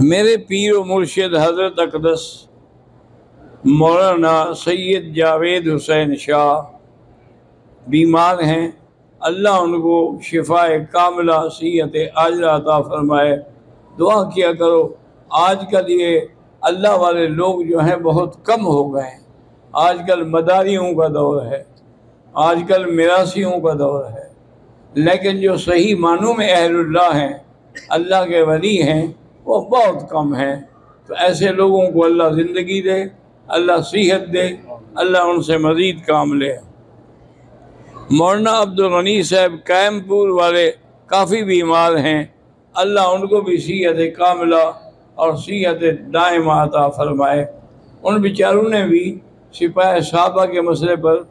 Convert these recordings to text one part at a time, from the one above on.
میرے پیر و مرشد حضرت اقدس مولانا سید جاوید حسین شاہ بیمار ہیں، اللہ ان کو شفاء کاملہ صحت عاجلہ عطا فرمائے۔ دعا کیا کرو۔ آج کل یہ اللہ والے لوگ جو ہیں بہت کم ہو گئے ہیں۔ آج کل مداریوں کا دور ہے، آج کل میراثیوں کا دور ہے، لیکن جو صحیح معنوں میں اہل اللہ ہیں، اللہ کے ولی ہیں، وہ بہت کم ہیں۔ تو ایسے لوگوں کو اللہ زندگی دے، اللہ صحت دے، اللہ ان سے مزید کام لے۔ مولانا عبدالغنی صاحب قائم پور والے کافی بیمار ہیں، اللہ ان کو بھی صحت کاملہ اور صحت دائمہ عطا فرمائے۔ ان بیچاروں نے بھی سپاہ صحابہ کے مسئلے پر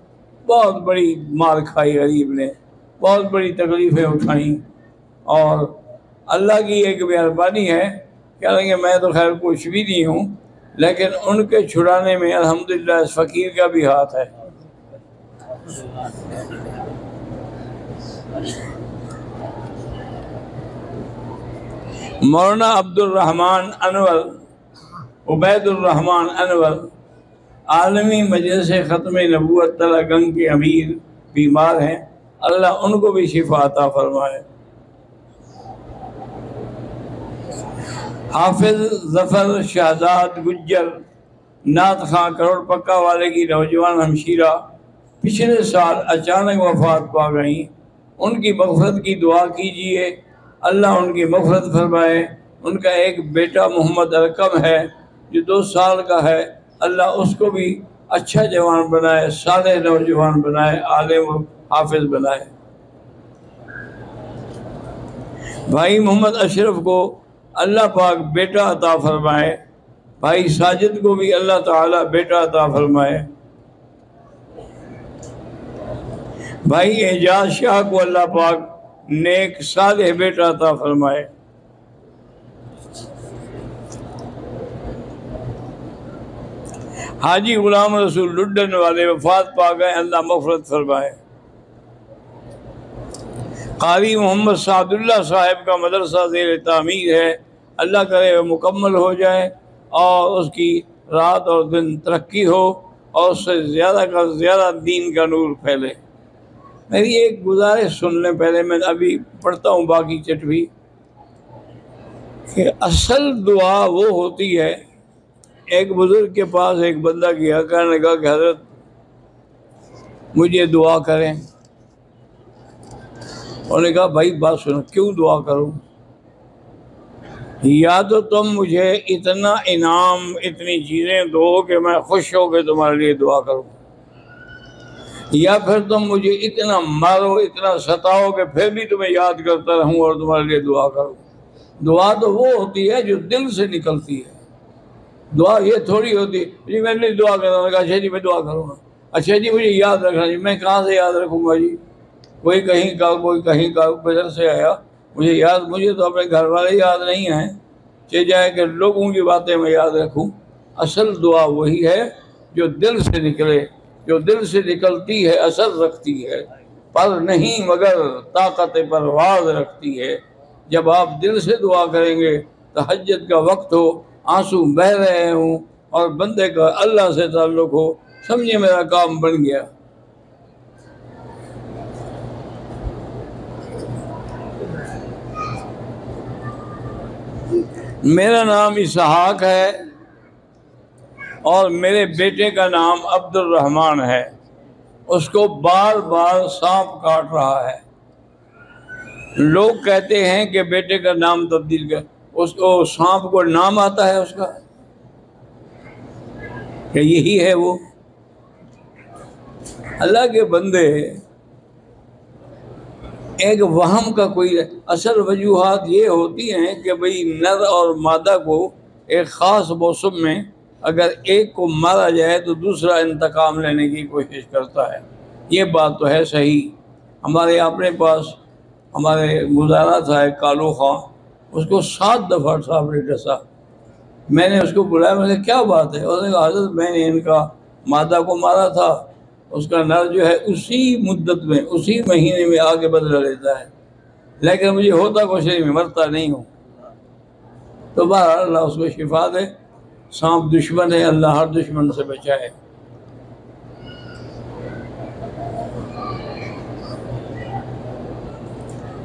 بہت بڑی مار کھائی، غریب نے بہت بڑی تکلیفیں اٹھائیں، اور اللہ کی ایک مہربانی ہے کہ میں تو خیر کچھ بھی نہیں ہوں، لیکن ان کے چھڑانے میں الحمدللہ اس فقیر کا بھی ہاتھ ہے۔ مولانا عبد الرحمن انور عبید الرحمن انور عالمی مجلس ختم نبوت تلہ گنگ کے امیر بیمار ہیں، اللہ ان کو بھی شفا عطا فرمائے۔ حافظ ظفر شہزاد گجر نعت خواں کروڑ پکا والے کی نوجوان ہمشیرہ پچھلے سال اچانک وفات پا گئیں، ان کی مغفرت کی دعا کیجیے، اللہ ان کی مغفرت فرمائے۔ ان کا ایک بیٹا محمد ارقم ہے جو 2 سال کا ہے، اللہ اس کو بھی اچھا جوان بنائے، صالح نوجوان بنائے، عالم و حافظ بنائے۔ بھائی محمد اشرف کو اللہ پاک بیٹا عطا فرمائے، بھائی ساجد کو بھی اللہ تعالی بیٹا عطا فرمائے، بھائی اعجاز شاہ کو اللہ پاک نیک صالح بیٹا عطا فرمائے۔ حاجی غلام رسول لڈن والے وفات پا گئے، اللہ مغفرت فرمائے۔ قاری محمد سعد اللہ صاحب کا مدرسہ زیر تعمیر ہے، اللہ کرے وہ مکمل ہو جائے اور اس کی رات اور دن ترقی ہو اور اس سے زیادہ کا زیادہ دین کا نور پھیلے۔ میری ایک گزارش سن لیں، پہلے میں ابھی پڑھتا ہوں باقی چٹ بھی، کہ اصل دعا وہ ہوتی ہے۔ ایک بزرگ کے پاس ایک بندہ گیا، کہنے لگا کہ حضرت مجھے دعا کریں۔ انہوں نے کہا بھائی بات سنو، کیوں دعا کروں؟ یا تو تم مجھے اتنا انعام اتنی چیزیں دو کہ میں خوش ہو کے تمہارے لیے دعا کروں، یا پھر تم مجھے اتنا مارو اتنا ستاؤ کہ پھر بھی تمہیں یاد کرتا رہوں اور تمہارے لیے دعا کروں۔ دعا تو وہ ہوتی ہے جو دل سے نکلتی ہے۔ دعا یہ تھوڑی ہوتی جی میں نہیں دعا کروں گا، اچھا جی میں دعا کروں گا، اچھا جی مجھے یاد رکھنا جی، میں کہاں سے یاد رکھوں گا جی؟ کوئی کہیں کا کوئی کہیں کا بدر سے آیا، مجھے تو اپنے گھر والے یاد نہیں ہیں، چاہے جائے کہ لوگوں کی باتیں میں یاد رکھوں۔ اصل دعا وہی ہے جو دل سے نکلے، جو دل سے نکلتی ہے اثر رکھتی ہے، پر نہیں مگر طاقت پرواز رکھتی ہے۔ جب آپ دل سے دعا کریں گے، تہجد کا وقت ہو، آنسو بہہ رہے ہوں اور بندے کا اللہ سے تعلق ہو، سمجھے میرا کام بن گیا۔ میرا نام اسحاق ہے اور میرے بیٹے کا نام عبد الرحمن ہے، اس کو بار بار سانپ کاٹ رہا ہے۔ لوگ کہتے ہیں کہ بیٹے کا نام تبدیل کر، اس کو سانپ کو نام آتا ہے اس کا، کہ یہی ہے وہ۔ اللہ کے بندے ایک وہم کا کوئی اصل وجوہات یہ ہوتی ہیں کہ بھئی نر اور مادہ کو ایک خاص موسم میں اگر ایک کو مارا جائے تو دوسرا انتقام لینے کی کوشش کرتا ہے۔ یہ بات تو ہے صحیح۔ ہمارے اپنے پاس ہمارے گزارا تھا ایک کالو خاں، اس کو 7 دفعہ صاحب نے ڈسا۔ میں نے اس کو بلایا، میں نے کیا بات ہے؟ اس نے کہا حضرت میں نے ان کا مادہ کو مارا تھا، اس کا نر جو ہے اسی مدت میں اسی مہینے میں آگے بدلہ لیتا ہے، لیکن مجھے ہوتا کچھ نہیں، میں مرتا نہیں ہوں۔ تو تو بہرحال اللہ اس کو شفا دے. سانپ دشمن ہے، اللہ ہر دشمن سے بچائے.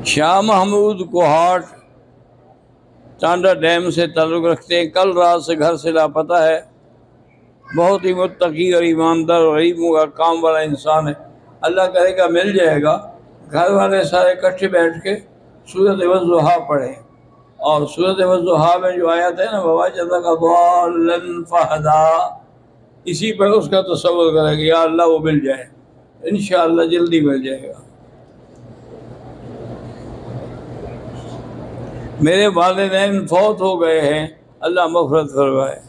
شاہ محمود کوہاٹ ٹانڈا ڈیم سے تعلق رکھتے ہیں. کل رات سے گھر سے لاپتہ ہے. بہت ہی متقی اور ایماندار اور علم کا کام والا انسان ہے. اللہ کرے گا مل جائے گا. گھر والے سارے اکٹھے بیٹھ کے سورۃ والضحیٰ پڑھیں، اور سورۃ والضحیٰ میں جو آیت ہے نا وَوَجَدَكَ ضَالًّا فَهَدَىٰ، اسی پر اس کا تصور کرے گا یا اللہ وہ مل جائے. انشاءاللہ جلدی مل جائے گا. میرے والدین فوت ہو گئے ہیں، اللہ مغفرت فرمائے.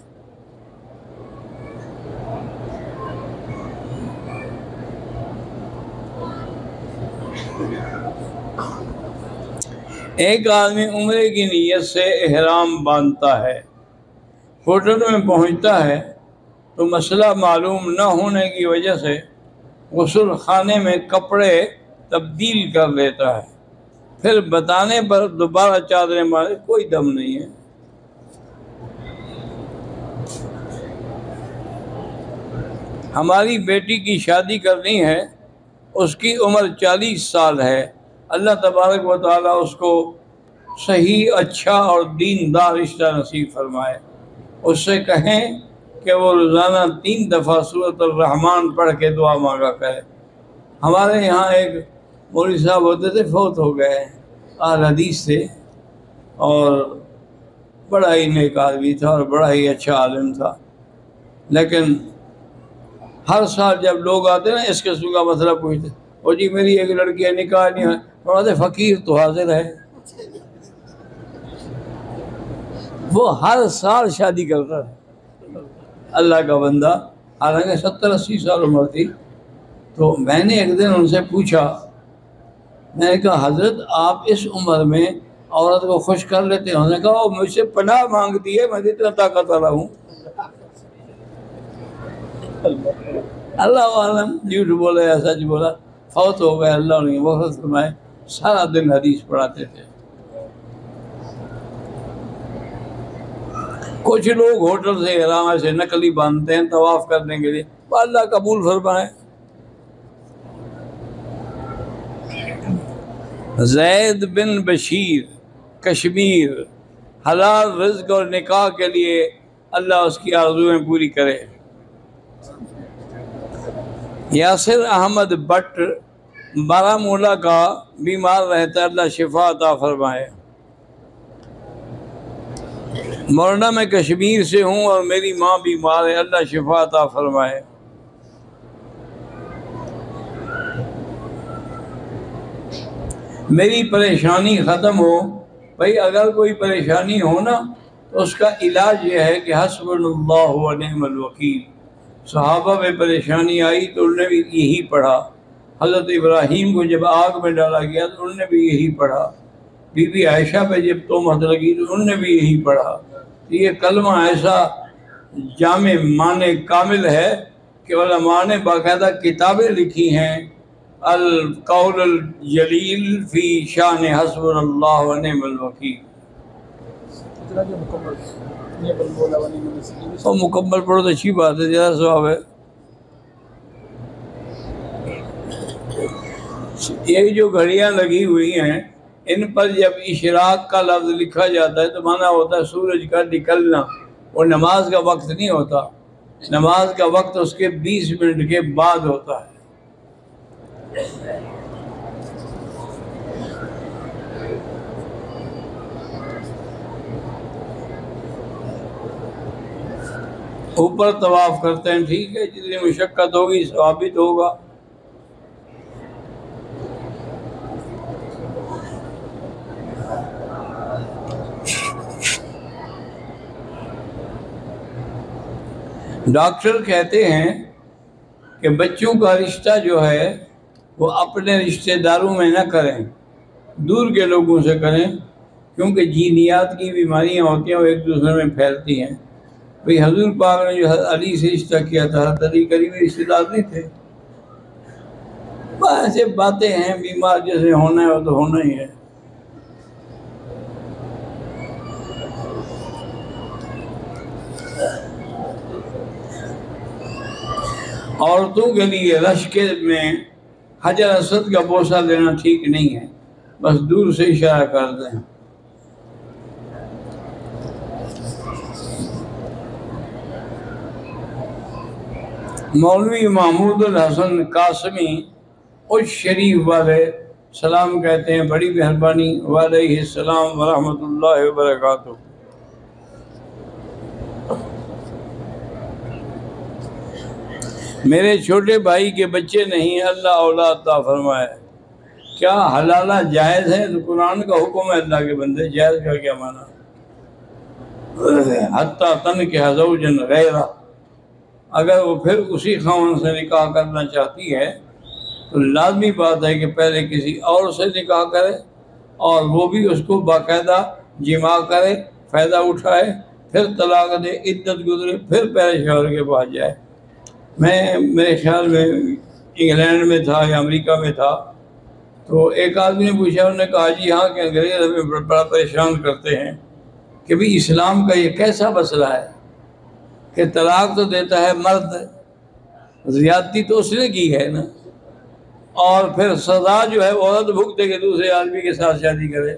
ایک آدمی عمرے کی نیت سے احرام باندھتا ہے، ہوٹل میں پہنچتا ہے تو مسئلہ معلوم نہ ہونے کی وجہ سے غسل خانے میں کپڑے تبدیل کر لیتا ہے. پھر بتانے پر دوبارہ چادریں مارے، کوئی دم نہیں ہے. ہماری بیٹی کی شادی کرنی ہے، اس کی عمر 40 سال ہے. اللہ تبارک و تعالیٰ اس کو صحیح، اچھا اور دیندار رشتہ نصیب فرمائے. اس سے کہیں کہ وہ روزانہ 3 دفعہ سورۃ الرحمن پڑھ کے دعا مانگا کرے. ہمارے یہاں ایک مولوی صاحب ہوتے تھے، فوت ہو گئے، اہل حدیث تھے اور بڑا ہی نیک آدمی تھا اور بڑا ہی اچھا عالم تھا. لیکن ہر سال جب لوگ آتے نا اس قسم کا مسئلہ پوچھتے، اور جی میری ایک لڑکی ہے، نکاح نہیں ہے، بڑا فقیر تو حاضر ہے. وہ ہر سال شادی کرتا ہے، اللہ کا بندہ، حالانکہ 70-80 سال عمر تھی. تو میں نے ایک دن ان سے پوچھا، میں نے کہا حضرت آپ اس عمر میں عورت کو خوش کر لیتے ہیں؟ انہوں نے کہا وہ مجھ سے پناہ مانگتی ہے، میں اتنا طاقت والا ہوں. اللہ عالم، جھوٹ بولا یا سچ بولا، فوت ہو گئے، اللہ انہیں مغفرت فرمائے. سارا دن حدیث پڑھاتے تھے. کچھ لوگ ہوٹل سے احرام سے نقلی باندھتے ہیں طواف کرنے کے لیے، اللہ قبول فرمائے. زید بن بشیر کشمیر، حلال رزق اور نکاح کے لیے اللہ اس کی آرزویں پوری کرے. یاسر احمد بٹ بارہمولہ کا بیمار رہتا ہے، اللہ شفا عطا فرمائے. مولانا میں کشمیر سے ہوں اور میری ماں بیمار ہے، اللہ شفا عطا فرمائے. میری پریشانی ختم ہو. بھائی اگر کوئی پریشانی ہو نا تو اس کا علاج یہ ہے کہ حسبنا اللہ و نعم الوکیل. صحابہ میں پریشانی آئی تو انہوں نے بھی یہی پڑھا. حضرت ابراہیم کو جب آگ میں ڈالا گیا تو انہوں نے بھی یہی پڑھا. بی بی عائشہ پہ جب تہمت لگی تو انہوں نے بھی یہی پڑھا. یہ کلمہ ایسا جامع معنی کامل ہے کہ علماء نے باقاعدہ کتابیں لکھی ہیں، القول الجلیل فی شان حسبنا اللہ و نعم الوکیل. تو مکمل پڑھو تو اچھی بات ہے، زیادہ ثواب ہے. یہ جو گھڑیاں لگی ہوئی ہیں ان پر جب اشراق کا لفظ لکھا جاتا ہے تو معنی ہوتا ہے سورج کا نکلنا. وہ نماز کا وقت نہیں ہوتا، نماز کا وقت اس کے 20 منٹ کے بعد ہوتا ہے. اوپر طواف کرتے ہیں، ٹھیک ہے، جتنی مشقت ہوگی ثوابت ہوگا. ڈاکٹر کہتے ہیں کہ بچوں کا رشتہ جو ہے وہ اپنے رشتہ داروں میں نہ کریں، دور کے لوگوں سے کریں، کیونکہ جینیات کی بیماریاں ہوتی ہیں وہ ایک دوسرے میں پھیلتی ہیں. بھئی حضور پاک نے جو حضرت علی سے رشتہ کیا تھا، حضرت علی قریبی رشتہ دار نہیں تھے. ایسے باتیں ہیں، بیمار جیسے ہونا ہے وہ تو ہونا ہی ہے. عورتوں کے لیے رشک میں حجر اسود کا بوسہ لینا ٹھیک نہیں ہے، بس دور سے اشارہ کر دیں۔ مولوی محمود الحسن قاسمی اس شریف والے سلام کہتے ہیں، بڑی مہربانی، وعلیہ السلام ورحمۃ اللہ وبرکاتہ۔ میرے چھوٹے بھائی کے بچے نہیں، اللہ اولاد عطا فرمائے، کیا حلالہ جائز ہے؟ تو قرآن کا حکم ہے اللہ کے بندے، جائز کا کیا معنی؟ حتیٰ تنکح زوجا غیرہ، اگر وہ پھر اسی خاوند سے نکاح کرنا چاہتی ہے تو لازمی بات ہے کہ پہلے کسی اور سے نکاح کرے اور وہ بھی اس کو باقاعدہ جماع کرے، فائدہ اٹھائے، پھر طلاق دے، عدت گزرے، پھر پہلے شوہر کے پاس جائے۔ میں میرے خیال میں انگلینڈ میں تھا یا امریکہ میں تھا، تو ایک آدمی نے پوچھا، انہوں نے کہا جی ہاں کہ انگریز ہمیں بڑا پریشان کرتے ہیں کہ بھی اسلام کا یہ کیسا مسئلہ ہے کہ طلاق تو دیتا ہے مرد، زیادتی تو اس نے کی ہے نا، اور پھر سزا جو ہے وہ عورت بھگتے کہ دوسرے آدمی کے ساتھ شادی کرے،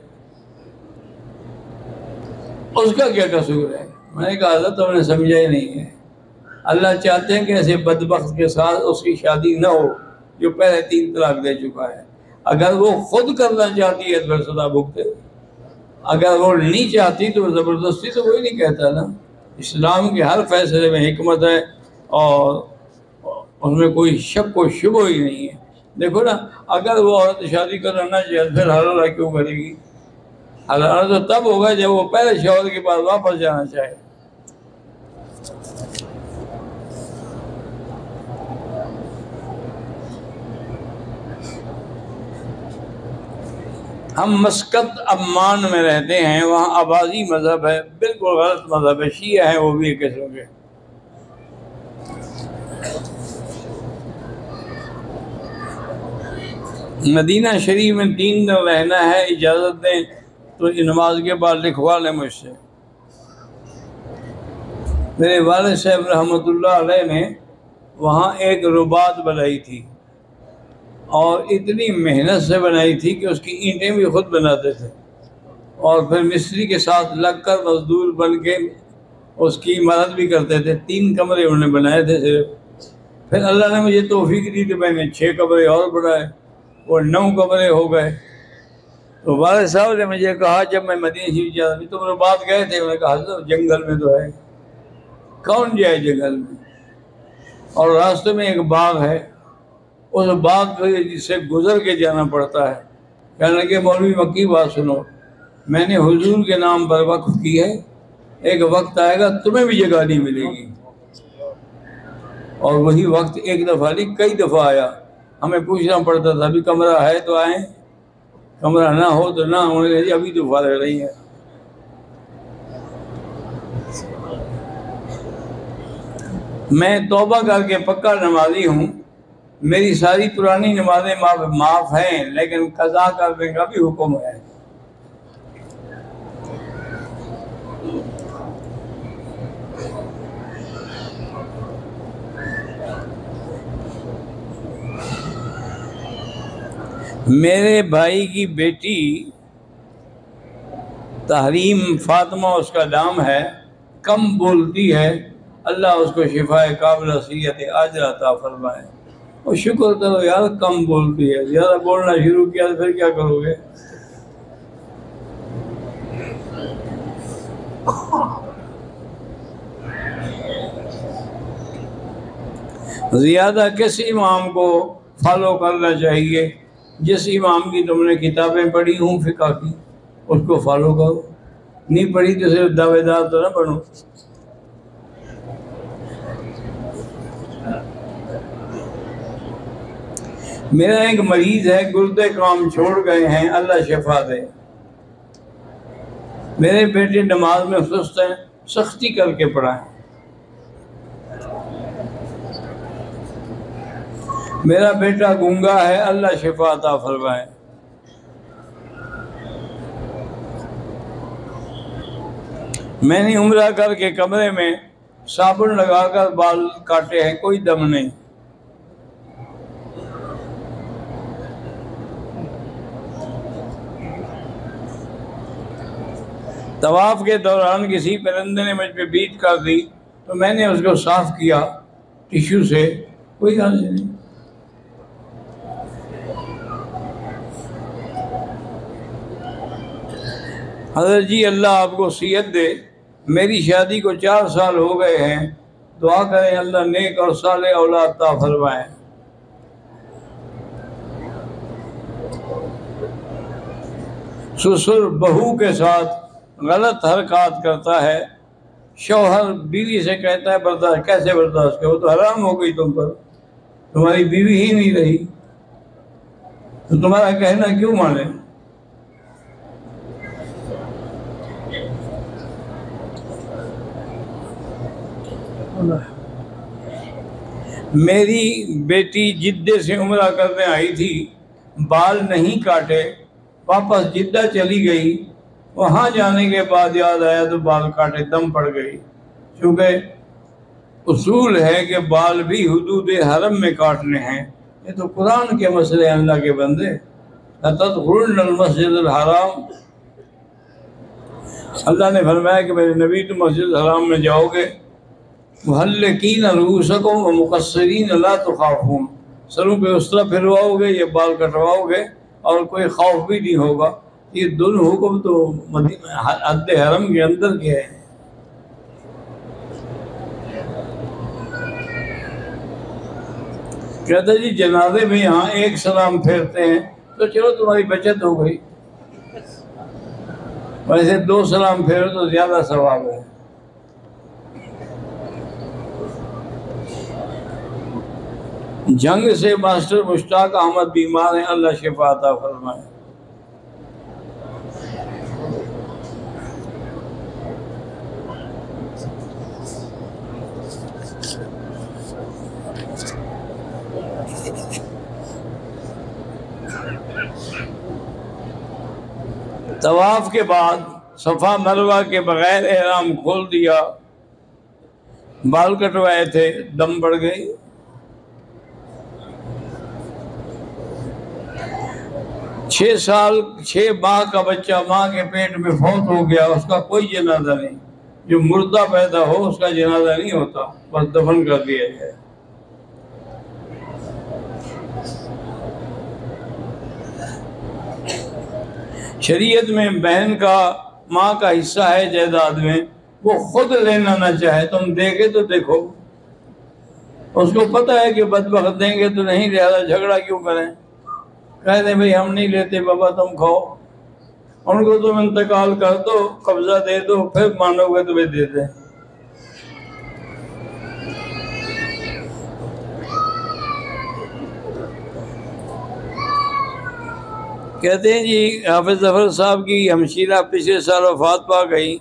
اس کا کیا قصور ہے؟ میں نے کہا حضرت تم نے سمجھا ہی نہیں ہے، اللہ چاہتے ہیں کہ ایسے بدبخت کے ساتھ اس کی شادی نہ ہو جو پہلے 3 طلاق دے چکا ہے۔ اگر وہ خود کرنا چاہتی ہے تو پھر سزا بھگتے، اگر وہ نہیں چاہتی تو زبردستی تو کوئی نہیں کہتا نا۔ اسلام کے ہر فیصلے میں حکمت ہے اور اس میں کوئی شک و شبہ ہی نہیں ہے۔ دیکھو نا، اگر وہ عورت شادی کرنا نہ چاہے پھر حلالہ کیوں کرے گی؟ حلالہ تو تب ہوگا جب وہ پہلے شوہر کے پاس واپس جانا چاہے۔ ہم مسقط عمان میں رہتے ہیں، وہاں آبازی مذہب ہے، بالکل غلط مذہب ہے، شیعہ ہیں وہ بھی ایک قسم کے۔ مدینہ شریف میں 3 دن رہنا ہے، اجازت دیں تو نماز کے بعد لکھوا لیں مجھ سے۔ میرے والد صاحب رحمۃ اللہ علیہ نے وہاں ایک رباط بنائی تھی اور اتنی محنت سے بنائی تھی کہ اس کی اینٹیں بھی خود بناتے تھے اور پھر مستری کے ساتھ لگ کر مزدور بن کے اس کی مدد بھی کرتے تھے۔ 3 کمرے انہوں نے بنائے تھے صرف۔ پھر اللہ نے مجھے توفیق دی تو میں نے 6 کمرے اور بنائے، وہ 9 کمرے ہو گئے۔ تو والد صاحب نے مجھے کہا جب میں مدینہ شریف جا رہا تم رباط گئے تھے؟ انہوں نے کہا حضرت جنگل میں تو ہے، کون جائے جنگل میں؟ اور راستے میں ایک باغ ہے، اس باغ سے گزر کے جانا پڑتا ہے۔ کہنے لگے مولوی مکی بات سنو، میں نے حضور کے نام پر وقف کی ہے، ایک وقت آئے گا تمہیں بھی جگہ نہیں ملے گی۔ اور وہی وقت ایک دفعہ نہیں کئی دفعہ آیا، ہمیں پوچھنا پڑتا تھا ابھی کمرہ ہے تو آئیں، کمرہ نہ ہو تو نہ، انہوں نے کہا ابھی تو فارغ نہیں ہے۔ میں توبہ کر کے پکا نمازی ہوں، میری ساری پرانی نمازیں معاف ہیں، لیکن قضا کرنے کا بھی حکم ہے۔ میرے بھائی کی بیٹی تحریم فاطمہ اس کا نام ہے، کم بولتی ہے، اللہ اس کو شفاء کاملہ صحت عاجلہ عطا فرمائے۔ اور شکر کرو یار کم بولتی ہے، زیادہ بولنا شروع کیا تو پھر کیا کرو گے؟ زیادہ کس امام کو فالو کرنا چاہیے؟ جس امام کی تم نے کتابیں پڑھی ہوں فقہ کی اس کو فالو کرو، نہیں پڑھی تو صرف دعوے دار تو نہ بنو۔ میرا ایک مریض ہے، گردے کام چھوڑ گئے ہیں، اللہ شفا دے۔ میرے بیٹے نماز میں سست ہیں، سختی کر کے پڑھائیں۔ میرا بیٹا گونگا ہے، اللہ شفا عطا فرمائے۔ میں نے عمرہ کر کے کمرے میں صابن لگا کر بال کاٹے ہیں، کوئی دم نہیں۔ طواف کے دوران کسی پرندے نے مجھ پہ بیٹ کر دی تو میں نے اس کو صاف کیا ٹیشو سے، کوئی حرج نہیں۔ حضرت جی اللہ آپ کو صحت دے، میری شادی کو 4 سال ہو گئے ہیں، دعا کریں اللہ نیک اور صالح اولاد عطا فرمائے۔ سسر بہو کے ساتھ غلط حرکات کرتا ہے، شوہر بیوی سے کہتا ہے برداشت کیسے برداشت کرو، تو حرام ہو گئی تم پر، تمہاری بیوی ہی نہیں رہی تو تمہارا کہنا کیوں مانے؟ میری بیٹی جدہ سے عمرہ کرنے آئی تھی، بال نہیں کاٹے، واپس جدہ چلی گئی، وہاں جانے کے بعد یاد آیا تو بال کاٹے، دم پڑ گئی۔ چونکہ اصول ہے کہ بال بھی حدود حرم میں کاٹنے ہیں، یہ تو قرآن کے مسئلے ہیں اللہ کے بندے۔ لَتَدْخُلُنَّ الْمَسْجِدَ الْحَرَامَ، اللہ نے فرمایا کہ میرے نبی تم مسجد الحرام میں جاؤ گے، مُحَلِّقِينَ رُؤُوسَكُمْ وَمُقَصِّرِينَ لَا تُخَافُونَ، سروں پہ اس طرح پھرواؤ گے، یہ بال کٹواؤ گے اور کوئی خوف بھی نہیں ہوگا۔ یہ دونوں حکم تو حد حرم کے اندر کے ہیں۔ کہتا جی جنازے میں یہاں ایک سلام پھیرتے ہیں تو چلو تمہاری بچت ہو گئی، ویسے 2 سلام پھیرو تو زیادہ ثواب ہے۔ جنگ سے ماسٹر مشتاق احمد بیمار ہیں، اللہ شفا عطا فرمائے۔ طواف کے بعد صفا مروہ کے بغیر احرام کھول دیا، بال کٹوائے تھے، دم بڑھ گئی۔ چھ ماہ کا بچہ ماں کے پیٹ میں فوت ہو گیا، اس کا کوئی جنازہ نہیں، جو مردہ پیدا ہو اس کا جنازہ نہیں ہوتا، بس دفن کر دیا جائے۔ شریعت میں بہن کا ماں کا حصہ ہے جائیداد میں، وہ خود لینا نہ چاہے، تم دے گے تو دیکھو، اس کو پتہ ہے کہ بدبخت دیں گے تو نہیں، لہذا جھگڑا کیوں کریں، کہہ دیں بھئی ہم نہیں لیتے بابا تم کھاؤ، ان کو تم انتقال کر دو، قبضہ دے دو، پھر مانو گے تمہیں دے دیں۔ کہتے ہیں جی حافظ ظفر صاحب کی ہمشیرہ پچھلے سال وفات پا گئی،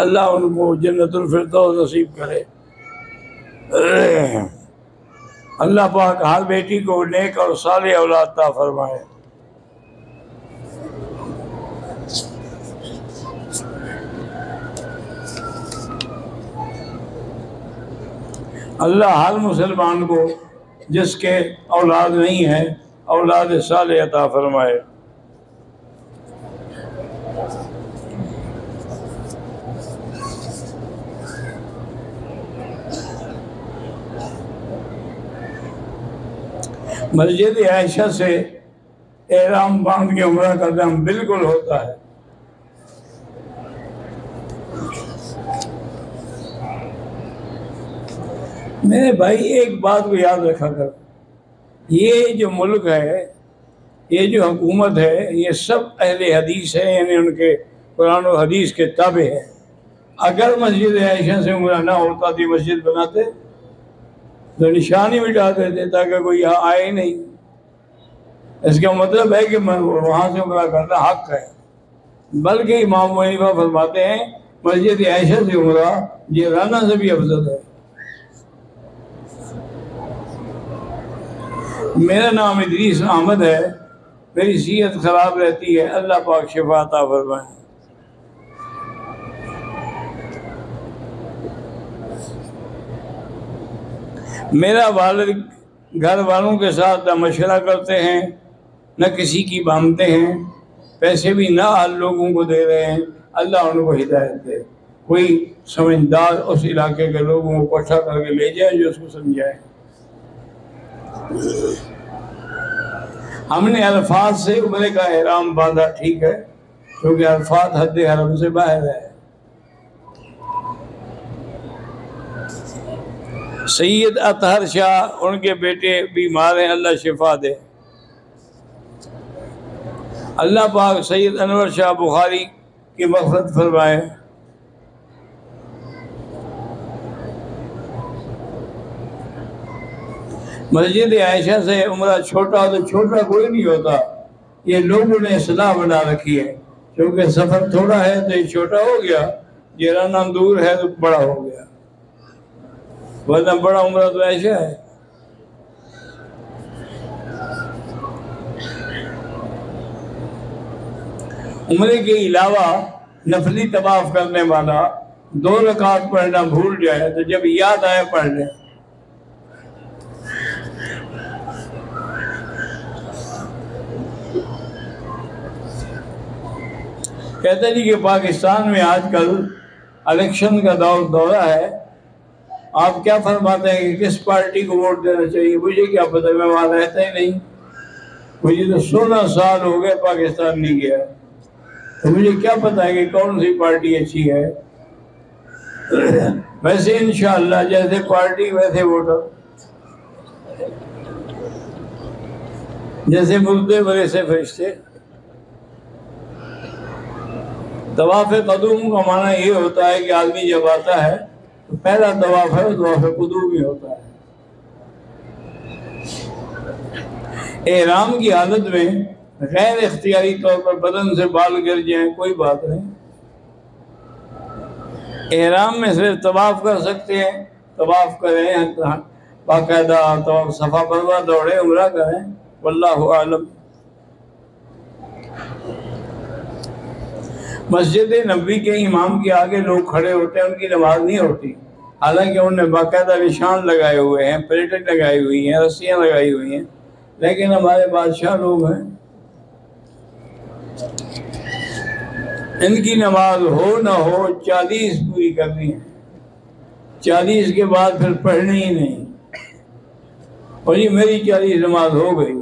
اللہ ان کو جنت الفردوس نصیب کرے۔ اللہ پاک ہر بیٹی کو نیک اور صالح اولاد عطا فرمائے۔ اللہ ہر مسلمان کو جس کے اولاد نہیں ہے اولاد صالح عطا فرمائے۔ مسجد عائشہ سے احرام باندھ کے عمرہ کرنا بالکل ہوتا ہے۔ میرے بھائی ایک بات کو یاد رکھا کر، یہ جو ملک ہے، یہ جو حکومت ہے، یہ سب اہل حدیث ہے، یعنی ان کے قرآن و حدیث کے تابع ہے۔ اگر مسجد عائشہ سے عمرہ نہ ہوتا تو مسجد بناتے تو نشان ہی مٹا دیتے تاکہ کوئی یہاں آئے ہی نہیں۔ اس کا مطلب ہے کہ وہاں سے عمرہ کرنا حق ہے، بلکہ امام ابو حنیفہ فرماتے ہیں مسجد عائشہ سے عمرہ جیرانہ سے بھی افضل ہے۔ میرا نام ادریس احمد ہے، میری صحت خراب رہتی ہے، اللہ پاک شفا عطا فرمائے۔ میرا والد گھر والوں کے ساتھ نہ مشورہ کرتے ہیں، نہ کسی کی مانتے ہیں، پیسے بھی نہ لوگوں کو دے رہے ہیں، اللہ ان کو ہدایت دے، کوئی سمجھدار اس علاقے کے لوگوں کو اکٹھا کر کے لے جائے جو اس کو سمجھائے۔ ہم نے الفاظ سے عمرے کا احرام باندھا، ٹھیک ہے، کیونکہ الفاظ حد حرم سے باہر ہے۔ سید اطہر شاہ ان کے بیٹے بیمار ہیں، اللہ شفا دے۔ اللہ پاک سید انور شاہ بخاری کی مغفرت فرمائے۔ مسجد عائشہ سے عمرہ چھوٹا تو چھوٹا کوئی نہیں ہوتا، یہ لوگوں نے اصطلاح بنا رکھی ہے، کیونکہ سفر تھوڑا ہے تو یہ چھوٹا ہو گیا، جیرانا دور ہے تو بڑا ہو گیا، ورنہ بڑا عمرہ تو عائشہ ہے۔ عمرے کے علاوہ نفلی طواف کرنے والا 2 رکعت پڑھنا بھول جائے تو جب یاد آئے پڑھ لے۔ کہتے ہیں کہ پاکستان میں آج کل الیکشن کا دورہ ہے، آپ کیا فرماتے ہیں کہ کس پارٹی کو ووٹ دینا چاہیے؟ مجھے کیا پتہ، میں وہاں رہتا ہی نہیں، مجھے تو 16 سال ہو گئے پاکستان نہیں گیا، تو مجھے کیا پتہ ہے کہ کون سی پارٹی اچھی ہے۔ ویسے انشاءاللہ جیسے پارٹی ویسے ووٹر، جیسے مردے ویسے فرشتے۔ طواف قدوم کا معنی یہ ہوتا ہے کہ آدمی جب آتا ہے تو پہلا طواف ہے، طواف قدوم ہی ہوتا ہے۔ احرام کی حالت میں غیر اختیاری طور پر بدن سے بال گر جائیں کوئی بات نہیں، احرام میں صرف طواف کر سکتے ہیں، طواف کریں، باقاعدہ طواف صفا مروا دوڑے، عمرہ کریں، واللہ اعلم۔ مسجد نبوی کے امام کے آگے لوگ کھڑے ہوتے ہیں، ان کی نماز نہیں ہوتی، حالانکہ انہوں نے باقاعدہ نشان لگائے ہوئے ہیں، پلیٹیں لگائی ہوئی ہیں، رسیاں لگائی ہوئی ہیں، لیکن ہمارے بادشاہ لوگ ہیں، ان کی نماز ہو نہ ہو 40 پوری کرنی ہے، 40 کے بعد پھر پڑھنی ہی نہیں، اور یہ میری 40 نماز ہو گئی۔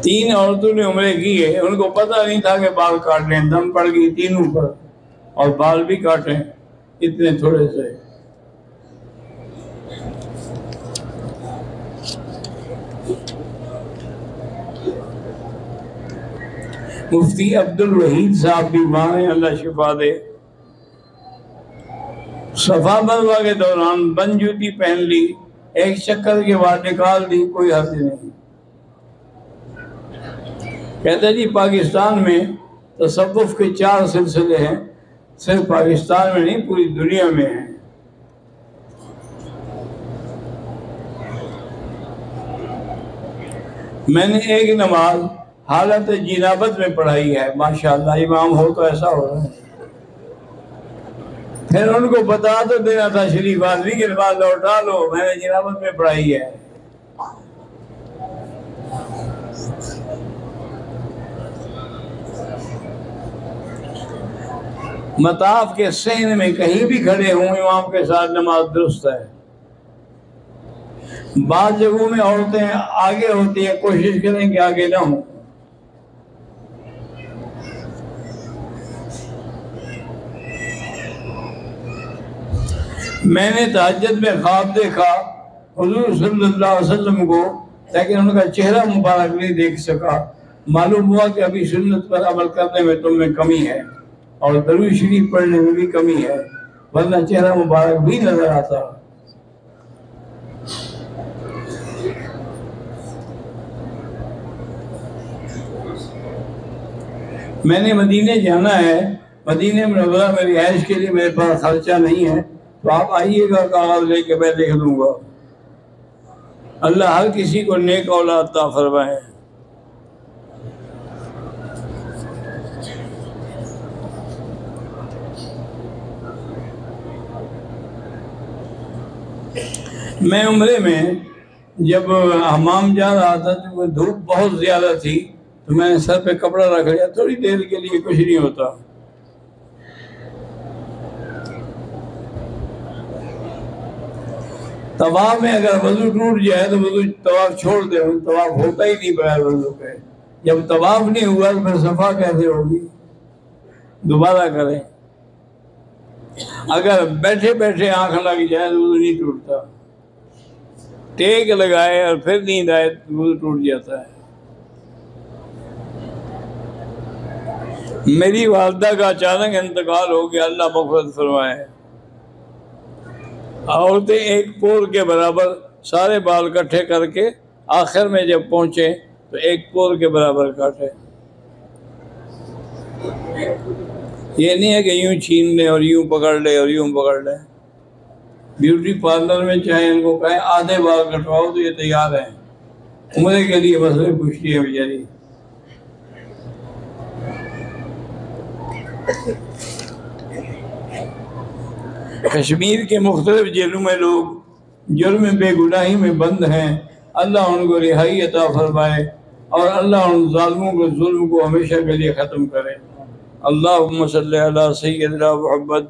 تین عورتوں نے عمرے کیے، ان کو پتہ نہیں تھا کہ بال کاٹ لیں، دم پڑ گئی تینوں پر، اور بال بھی کاٹیں اتنے تھوڑے سے۔ مفتی عبد الوحید صاحب بیمار ہیں، اللہ شفا دے۔ صفا مروا کے دوران بند جوتی پہن لی، ایک چکر کے بعد نکال دی، کوئی حرج نہیں۔ کہتے جی پاکستان میں تصوف کے 4 سلسلے ہیں، صرف پاکستان میں نہیں پوری دنیا میں ہیں۔ میں نے ایک نماز حالت جنابت میں پڑھائی ہے، ماشاءاللہ امام ہو تو ایسا ہو رہا ہے۔ پھر ان کو بتا تو دینا تھا شریف آدمی کی نماز لوٹا لو، میں نے جنابت میں پڑھائی ہے۔ مطاف کے صحن میں کہیں بھی کھڑے ہوں، امام کے ساتھ نماز درست ہے۔ بعض جگہوں میں عورتیں آگے ہوتی ہیں، کوشش کریں کہ آگے نہ ہوں۔ میں نے تہجد میں خواب دیکھا حضور صلی اللہ علیہ وسلم کو، لیکن ان کا چہرہ مبارک نہیں دیکھ سکا۔ معلوم ہوا کہ ابھی سنت پر عمل کرنے میں تم میں کمی ہے، اور درود شریف پڑھنے میں بھی کمی ہے، ورنہ چہرہ مبارک بھی نظر آتا۔ میں نے مدینے جانا ہے، مدینے منورہ میں رہائش کے لیے میرے پاس خرچہ نہیں ہے، تو آپ آئیے گا کاغذ لے کے، میں لکھ دوں گا۔ اللہ ہر کسی کو نیک اولاد عطا فرمائے۔ میں عمرے میں جب حمام جا رہا تھا تو دھوپ بہت زیادہ تھی تو میں نے سر پہ کپڑا رکھ لیا، تھوڑی دیر کے لیے، کچھ نہیں ہوتا۔ طواف میں اگر وضو ٹوٹ جائے تو وضو طواف چھوڑ دے، طواف ہوتا ہی نہیں بغیر وضو کے۔ جب طواف نہیں ہوا تو پھر صفا کیسے ہوگی؟ دوبارہ کریں۔ اگر بیٹھے بیٹھے آنکھ لگ جائے تو وضو نہیں ٹوٹتا، ٹیک لگائے اور پھر نیند آئے تو وضو ٹوٹ جاتا ہے۔ میری والدہ کا اچانک انتقال ہو گیا، اللہ مغفرت فرمائے۔ عورتیں ایک پور کے برابر سارے بال کٹھے کر کے آخر میں جب پہنچے تو ایک پور کے برابر کاٹے۔ یہ نہیں ہے کہ یوں چھین لیں اور یوں پکڑ لیں اور یوں پکڑ لیں۔ بیوٹی پارلر میں چاہے ان کو کہیں آدھے بال کٹواؤ تو یہ تیار ہیں، عمرے کے لیے مسئلے پوچھتی ہے بیچاری۔ کشمیر کے مختلف جیلوں میں لوگ جرم بے گناہی میں بند ہیں، اللہ ان کو رہائی عطا فرمائے اور اللہ ان ظالموں کے ظلم کو ہمیشہ کے لیے ختم کرے۔ اللہم صلی علی سیدنا محمد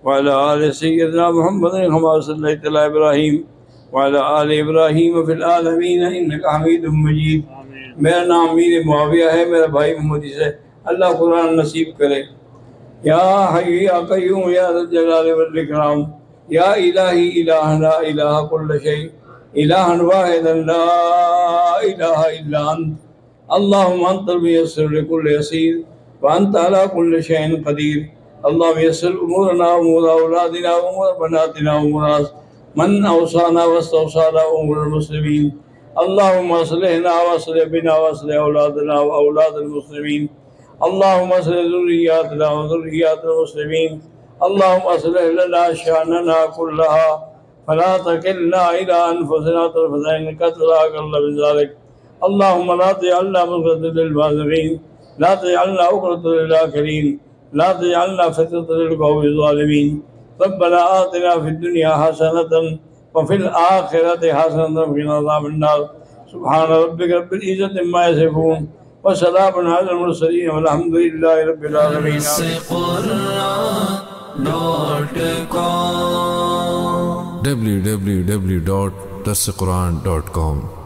وعلی آل سیدنا محمد كما صلیت علی ابراہیم وعلی آل ابراہیم فی العالمین انک حمید مجید۔ میرا نام امیر معاویہ ہے، میرا بھائی محمد ہے، اللہ قرآن نصیب کرے۔ یا حی یا قیوم یا ذا الجلال والاکرام، یا الہی الہ لا الہ کل شیء، الہ واحدا لا الہ الا انت، اللہم انت المیسر لکل یسیر وانت علی کل شیء قدیر۔ اللہم یسر امورنا امور اولادنا امور بناتنا امور من اوصانا واستوصانا امور المسلمین۔ اللہم اصلحنا واصلح بنا واصلح اولادنا واولاد المسلمین۔ اللہم اصلح ذریاتنا وذریات المسلمین۔ اللہم اصلح لنا شأننا کلہا فلا تکلنا الی انفسنا طرفۃ عین انک ترى اقل من ذلک۔ اللہم لا تجعلنا مغرة للباطلین، لا تجعلنا عقدة للآخرین، لا تجعلنا فتنة للقوم الظالمین۔ ربنا آتنا فی الدنیا حسنة وفی الآخرة حسنة وقنا عذاب النار۔ سبحان ربک رب العزة عما یصفون وسلام علی المرسلین والحمد للہ رب العالمین۔ www.dasquran.com